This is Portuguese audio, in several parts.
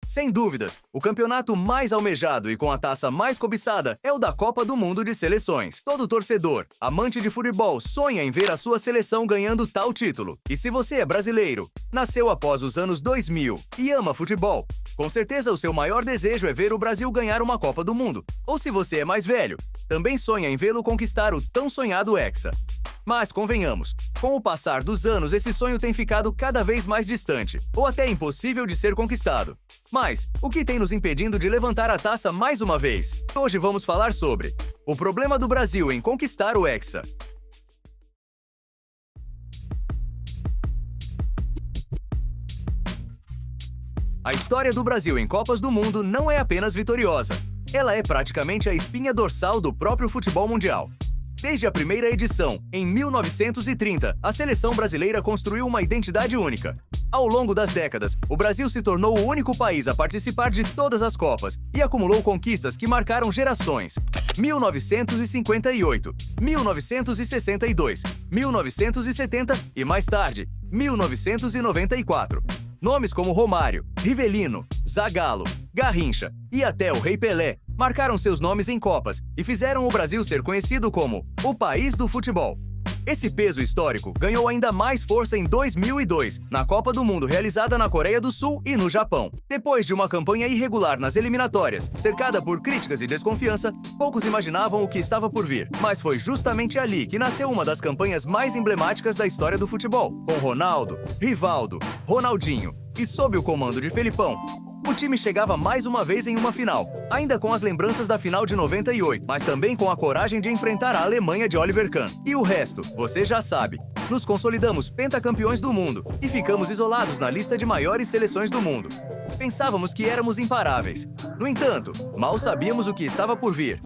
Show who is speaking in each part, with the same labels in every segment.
Speaker 1: Sem dúvidas, o campeonato mais almejado e com a taça mais cobiçada é o da Copa do Mundo de Seleções. Todo torcedor, amante de futebol, sonha em ver a sua seleção ganhando tal título. E se você é brasileiro, nasceu após os anos 2000 e ama futebol, com certeza o seu maior desejo é ver o Brasil ganhar uma Copa do Mundo. Ou se você é mais velho, também sonha em vê-lo conquistar o tão sonhado Hexa. Mas convenhamos, com o passar dos anos esse sonho tem ficado cada vez mais distante, ou até impossível de ser conquistado. Mas, o que tem nos impedindo de levantar a taça mais uma vez? Hoje vamos falar sobre o problema do Brasil em conquistar o Hexa. A história do Brasil em Copas do Mundo não é apenas vitoriosa. Ela é praticamente a espinha dorsal do próprio futebol mundial. Desde a primeira edição, em 1930, a seleção brasileira construiu uma identidade única. Ao longo das décadas, o Brasil se tornou o único país a participar de todas as Copas e acumulou conquistas que marcaram gerações. 1958, 1962, 1970 e, mais tarde, 1994. Nomes como Romário, Rivelino, Zagallo, Garrincha e até o Rei Pelé marcaram seus nomes em Copas e fizeram o Brasil ser conhecido como o país do futebol. Esse peso histórico ganhou ainda mais força em 2002, na Copa do Mundo realizada na Coreia do Sul e no Japão. Depois de uma campanha irregular nas eliminatórias, cercada por críticas e desconfiança, poucos imaginavam o que estava por vir. Mas foi justamente ali que nasceu uma das campanhas mais emblemáticas da história do futebol, com Ronaldo, Rivaldo, Ronaldinho e sob o comando de Felipão. O time chegava mais uma vez em uma final, ainda com as lembranças da final de 98, mas também com a coragem de enfrentar a Alemanha de Oliver Kahn. E o resto, você já sabe. Nos consolidamos pentacampeões do mundo e ficamos isolados na lista de maiores seleções do mundo. Pensávamos que éramos imparáveis. No entanto, mal sabíamos o que estava por vir.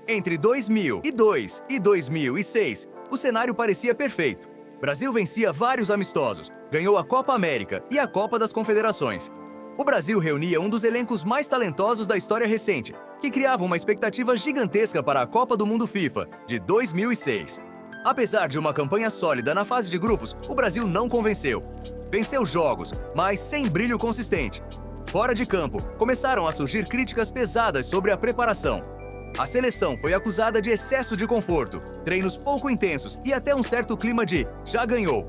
Speaker 1: Entre 2002 e 2006, o cenário parecia perfeito. Brasil vencia vários amistosos, ganhou a Copa América e a Copa das Confederações. O Brasil reunia um dos elencos mais talentosos da história recente, que criava uma expectativa gigantesca para a Copa do Mundo FIFA de 2006. Apesar de uma campanha sólida na fase de grupos, o Brasil não convenceu. Venceu jogos, mas sem brilho consistente. Fora de campo, começaram a surgir críticas pesadas sobre a preparação. A seleção foi acusada de excesso de conforto, treinos pouco intensos e até um certo clima de "já ganhou".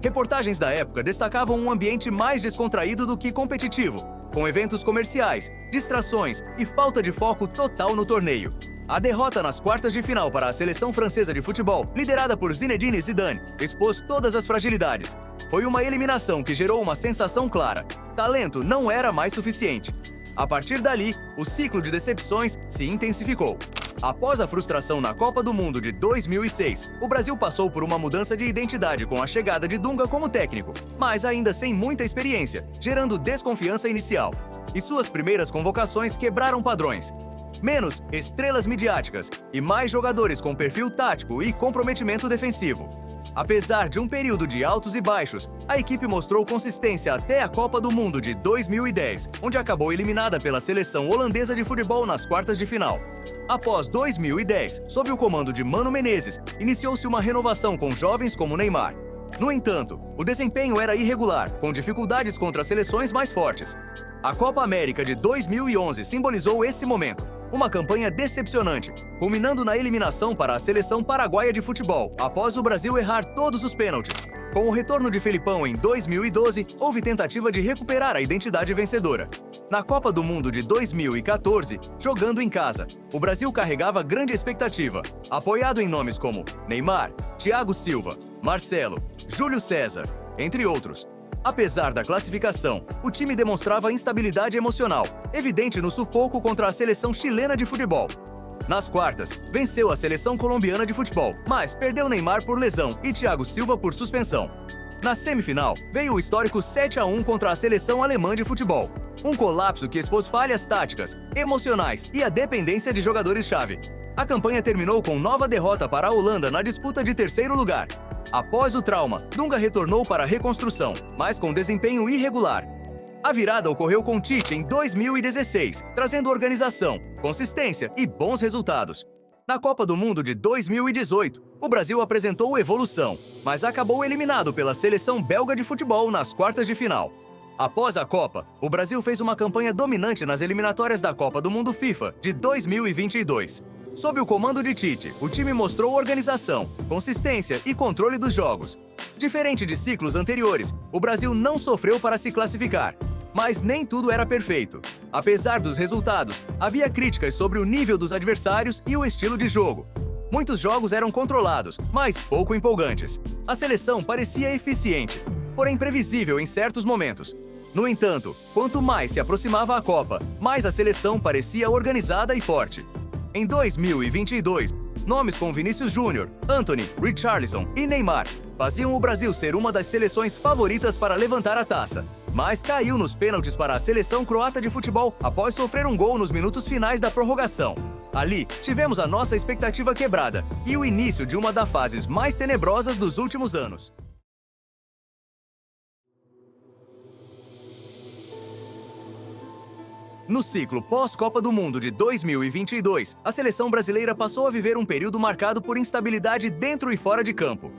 Speaker 1: Reportagens da época destacavam um ambiente mais descontraído do que competitivo, com eventos comerciais, distrações e falta de foco total no torneio. A derrota nas quartas de final para a seleção francesa de futebol, liderada por Zinedine Zidane, expôs todas as fragilidades. Foi uma eliminação que gerou uma sensação clara: talento não era mais suficiente. A partir dali, o ciclo de decepções se intensificou. Após a frustração na Copa do Mundo de 2006, o Brasil passou por uma mudança de identidade com a chegada de Dunga como técnico, mas ainda sem muita experiência, gerando desconfiança inicial. E suas primeiras convocações quebraram padrões. Menos estrelas midiáticas e mais jogadores com perfil tático e comprometimento defensivo. Apesar de um período de altos e baixos, a equipe mostrou consistência até a Copa do Mundo de 2010, onde acabou eliminada pela seleção holandesa de futebol nas quartas de final. Após 2010, sob o comando de Mano Menezes, iniciou-se uma renovação com jovens como Neymar. No entanto, o desempenho era irregular, com dificuldades contra seleções mais fortes. A Copa América de 2011 simbolizou esse momento. Uma campanha decepcionante, culminando na eliminação para a seleção paraguaia de futebol, após o Brasil errar todos os pênaltis. Com o retorno de Felipão em 2012, houve tentativa de recuperar a identidade vencedora. Na Copa do Mundo de 2014, jogando em casa, o Brasil carregava grande expectativa, apoiado em nomes como Neymar, Thiago Silva, Marcelo, Júlio César, entre outros. Apesar da classificação, o time demonstrava instabilidade emocional, evidente no sufoco contra a seleção chilena de futebol. Nas quartas, venceu a seleção colombiana de futebol, mas perdeu Neymar por lesão e Thiago Silva por suspensão. Na semifinal, veio o histórico 7-1 contra a seleção alemã de futebol. Um colapso que expôs falhas táticas, emocionais e a dependência de jogadores-chave. A campanha terminou com nova derrota para a Holanda na disputa de terceiro lugar. Após o trauma, Dunga retornou para a reconstrução, mas com desempenho irregular. A virada ocorreu com Tite em 2016, trazendo organização, consistência e bons resultados. Na Copa do Mundo de 2018, o Brasil apresentou evolução, mas acabou eliminado pela seleção belga de futebol nas quartas de final. Após a Copa, o Brasil fez uma campanha dominante nas eliminatórias da Copa do Mundo FIFA de 2022. Sob o comando de Tite, o time mostrou organização, consistência e controle dos jogos. Diferente de ciclos anteriores, o Brasil não sofreu para se classificar. Mas nem tudo era perfeito. Apesar dos resultados, havia críticas sobre o nível dos adversários e o estilo de jogo. Muitos jogos eram controlados, mas pouco empolgantes. A seleção parecia eficiente, porém previsível em certos momentos. No entanto, quanto mais se aproximava a Copa, mais a seleção parecia organizada e forte. Em 2022, nomes como Vinícius Júnior, Antony, Richarlison e Neymar faziam o Brasil ser uma das seleções favoritas para levantar a taça. Mas caiu nos pênaltis para a seleção croata de futebol após sofrer um gol nos minutos finais da prorrogação. Ali, tivemos a nossa expectativa quebrada e o início de uma das fases mais tenebrosas dos últimos anos. No ciclo pós-Copa do Mundo de 2022, a seleção brasileira passou a viver um período marcado por instabilidade dentro e fora de campo.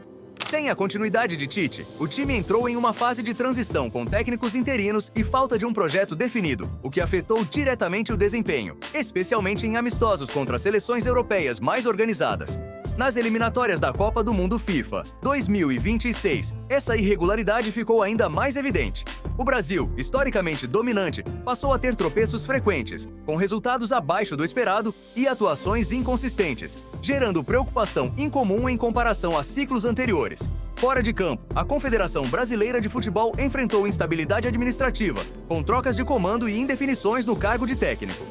Speaker 1: Sem a continuidade de Tite, o time entrou em uma fase de transição com técnicos interinos e falta de um projeto definido, o que afetou diretamente o desempenho, especialmente em amistosos contra seleções europeias mais organizadas. Nas eliminatórias da Copa do Mundo FIFA 2026, essa irregularidade ficou ainda mais evidente. O Brasil, historicamente dominante, passou a ter tropeços frequentes, com resultados abaixo do esperado e atuações inconsistentes, gerando preocupação incomum em comparação a ciclos anteriores. Fora de campo, a Confederação Brasileira de Futebol enfrentou instabilidade administrativa, com trocas de comando e indefinições no cargo de técnico.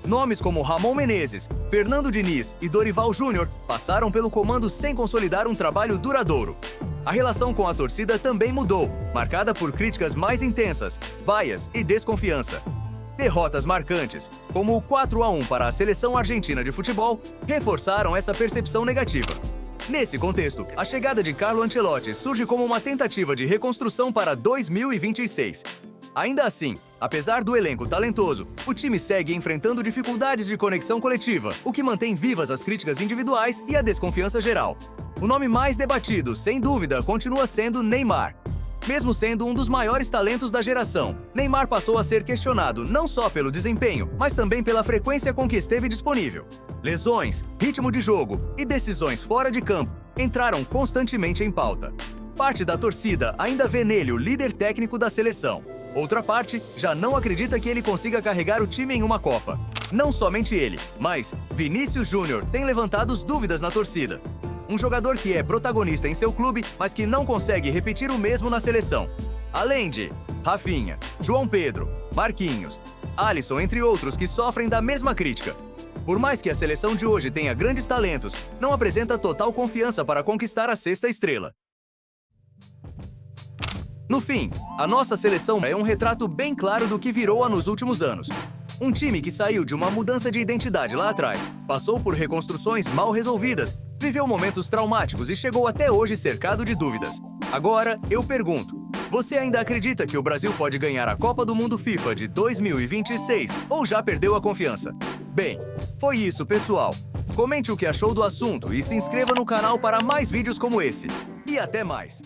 Speaker 1: Nomes como Ramon Menezes, Fernando Diniz e Dorival Júnior passaram pelo comando sem consolidar um trabalho duradouro. A relação com a torcida também mudou, marcada por críticas mais intensas, vaias e desconfiança. Derrotas marcantes, como o 4-1 para a seleção argentina de futebol, reforçaram essa percepção negativa. Nesse contexto, a chegada de Carlo Ancelotti surge como uma tentativa de reconstrução para 2026. Ainda assim, apesar do elenco talentoso, o time segue enfrentando dificuldades de conexão coletiva, o que mantém vivas as críticas individuais e a desconfiança geral. O nome mais debatido, sem dúvida, continua sendo Neymar. Mesmo sendo um dos maiores talentos da geração, Neymar passou a ser questionado não só pelo desempenho, mas também pela frequência com que esteve disponível. Lesões, ritmo de jogo e decisões fora de campo entraram constantemente em pauta. Parte da torcida ainda vê nele o líder técnico da seleção. Outra parte já não acredita que ele consiga carregar o time em uma Copa. Não somente ele, mas Vinícius Júnior tem levantado dúvidas na torcida. Um jogador que é protagonista em seu clube, mas que não consegue repetir o mesmo na seleção. Além de Rafinha, João Pedro, Marquinhos, Alisson, entre outros que sofrem da mesma crítica. Por mais que a seleção de hoje tenha grandes talentos, não apresenta total confiança para conquistar a sexta estrela. No fim, a nossa seleção é um retrato bem claro do que virou-a nos últimos anos. Um time que saiu de uma mudança de identidade lá atrás, passou por reconstruções mal resolvidas, viveu momentos traumáticos e chegou até hoje cercado de dúvidas. Agora, eu pergunto, você ainda acredita que o Brasil pode ganhar a Copa do Mundo FIFA de 2026 ou já perdeu a confiança? Bem, foi isso, pessoal. Comente o que achou do assunto e se inscreva no canal para mais vídeos como esse. E até mais!